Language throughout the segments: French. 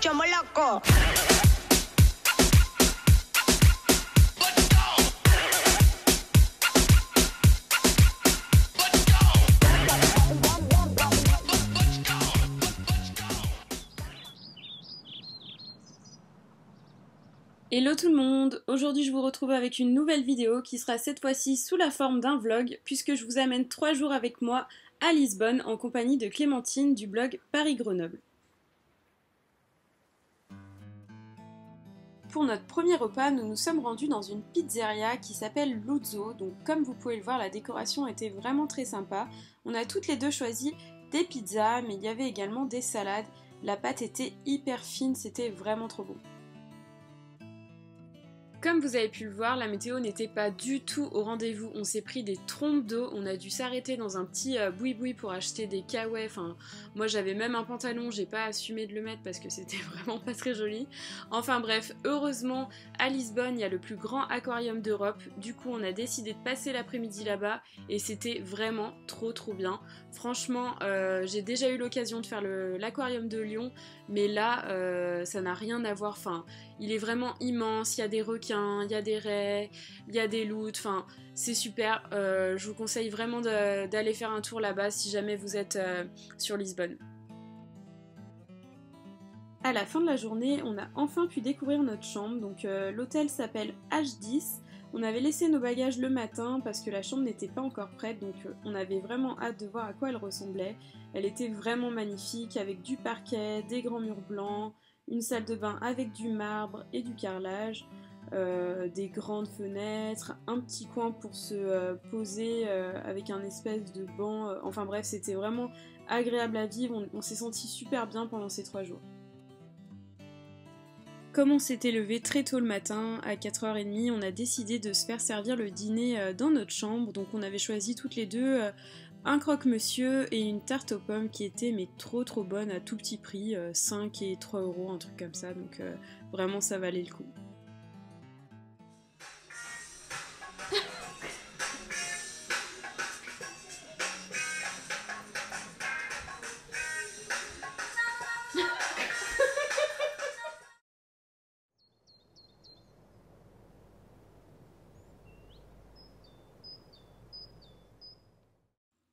chomo loco. Hello tout le monde, aujourd'hui je vous retrouve avec une nouvelle vidéo qui sera cette fois-ci sous la forme d'un vlog puisque je vous amène 3 jours avec moi à Lisbonne en compagnie de Clémentine du blog Paris-Grenoble. Pour notre premier repas, nous nous sommes rendus dans une pizzeria qui s'appelle Luzzo, donc comme vous pouvez le voir la décoration était vraiment très sympa. On a toutes les deux choisi des pizzas mais il y avait également des salades, la pâte était hyper fine, c'était vraiment trop bon. Comme vous avez pu le voir, la météo n'était pas du tout au rendez-vous. On s'est pris des trompes d'eau, on a dû s'arrêter dans un petit boui-boui pour acheter des kawaii. Enfin, moi j'avais même un pantalon, j'ai pas assumé de le mettre parce que c'était vraiment pas très joli. Enfin bref, heureusement, à Lisbonne, il y a le plus grand aquarium d'Europe. Du coup, on a décidé de passer l'après-midi là-bas et c'était vraiment trop bien. Franchement, j'ai déjà eu l'occasion de faire l'aquarium de Lyon, mais là, ça n'a rien à voir. Enfin, il est vraiment immense, il y a des requins, il y a des raies, il y a des loutres, enfin c'est super, je vous conseille vraiment d'aller faire un tour là-bas si jamais vous êtes sur Lisbonne. À la fin de la journée, on a enfin pu découvrir notre chambre, donc l'hôtel s'appelle H10. On avait laissé nos bagages le matin parce que la chambre n'était pas encore prête, donc on avait vraiment hâte de voir à quoi elle ressemblait. Elle était vraiment magnifique avec du parquet, des grands murs blancs, une salle de bain avec du marbre et du carrelage, des grandes fenêtres, un petit coin pour se poser avec un espèce de banc. Enfin bref, c'était vraiment agréable à vivre, on s'est senti super bien pendant ces 3 jours. Comme on s'était levé très tôt le matin, à 4h30, on a décidé de se faire servir le dîner dans notre chambre. Donc on avait choisi toutes les deux un croque-monsieur et une tarte aux pommes qui était mais trop bonne à tout petit prix, 5 et 3 euros, un truc comme ça. Donc vraiment ça valait le coup.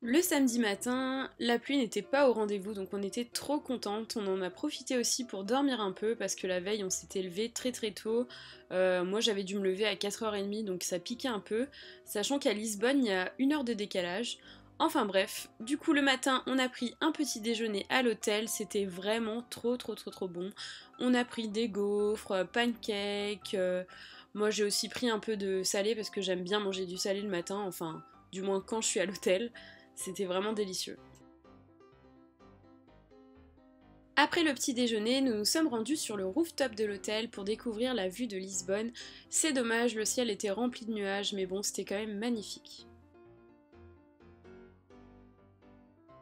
Le samedi matin, la pluie n'était pas au rendez-vous, donc on était trop contente. On en a profité aussi pour dormir un peu parce que la veille on s'était levé très tôt. Moi j'avais dû me lever à 4h30 donc ça piquait un peu, sachant qu'à Lisbonne il y a 1 heure de décalage. Enfin bref, du coup le matin on a pris un petit déjeuner à l'hôtel, c'était vraiment trop bon. On a pris des gaufres, pancakes, moi j'ai aussi pris un peu de salé parce que j'aime bien manger du salé le matin, enfin du moins quand je suis à l'hôtel. C'était vraiment délicieux. Après le petit déjeuner, nous nous sommes rendus sur le rooftop de l'hôtel pour découvrir la vue de Lisbonne. C'est dommage, le ciel était rempli de nuages, mais bon, c'était quand même magnifique.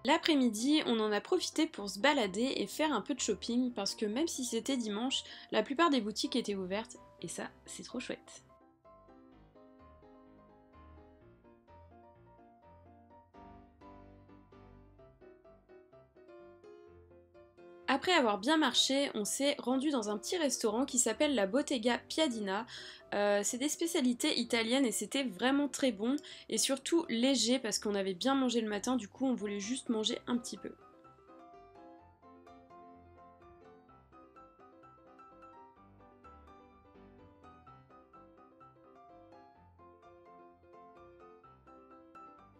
L'après-midi, on en a profité pour se balader et faire un peu de shopping parce que même si c'était dimanche, la plupart des boutiques étaient ouvertes et ça, c'est trop chouette. Après avoir bien marché, on s'est rendu dans un petit restaurant qui s'appelle la Bottega Piadina. C'est des spécialités italiennes et c'était vraiment très bon et surtout léger parce qu'on avait bien mangé le matin, du coup on voulait juste manger un petit peu.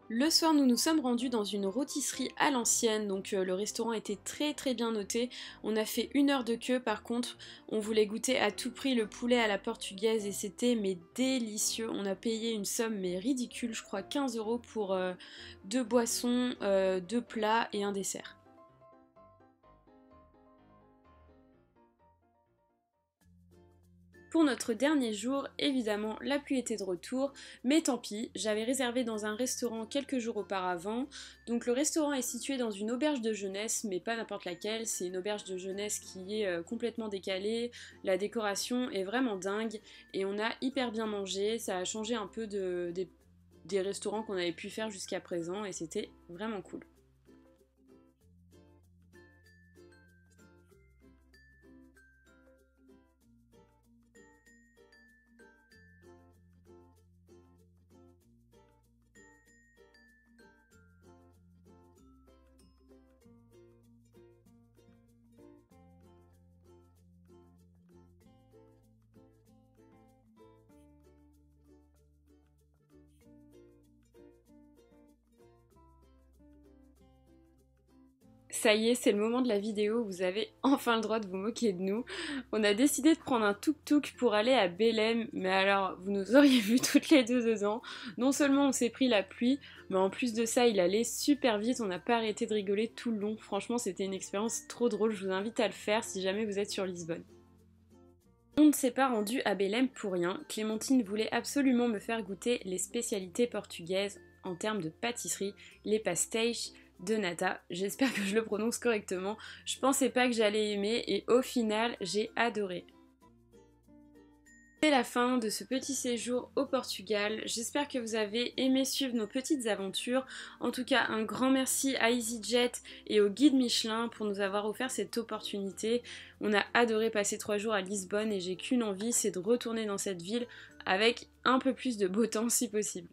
Le soir, nous nous sommes rendus dans une rôtisserie à l'ancienne, donc le restaurant était très bien noté. On a fait 1 heure de queue, par contre, on voulait goûter à tout prix le poulet à la portugaise et c'était mais délicieux. On a payé une somme mais ridicule, je crois 15 euros pour 2 boissons, 2 plats et un dessert. Pour notre dernier jour, évidemment, la pluie était de retour, mais tant pis, j'avais réservé dans un restaurant quelques jours auparavant. Donc le restaurant est situé dans une auberge de jeunesse, mais pas n'importe laquelle, c'est une auberge de jeunesse qui est complètement décalée, la décoration est vraiment dingue, et on a hyper bien mangé, ça a changé un peu des restaurants qu'on avait pu faire jusqu'à présent, et c'était vraiment cool. ça y est, c'est le moment de la vidéo où vous avez enfin le droit de vous moquer de nous. On a décidé de prendre un tuk-tuk pour aller à Belém, mais alors vous nous auriez vu toutes les deux dedans. Non seulement on s'est pris la pluie, mais en plus de ça il allait super vite, on n'a pas arrêté de rigoler tout le long. Franchement c'était une expérience trop drôle, je vous invite à le faire si jamais vous êtes sur Lisbonne. On ne s'est pas rendu à Belém pour rien, Clémentine voulait absolument me faire goûter les spécialités portugaises en termes de pâtisserie, les pastéis de nata. J'espère que je le prononce correctement. Je pensais pas que j'allais aimer et au final, j'ai adoré. C'est la fin de ce petit séjour au Portugal. J'espère que vous avez aimé suivre nos petites aventures. En tout cas, un grand merci à EasyJet et au guide Michelin pour nous avoir offert cette opportunité. On a adoré passer 3 jours à Lisbonne et j'ai qu'une envie, c'est de retourner dans cette ville avec un peu plus de beau temps si possible.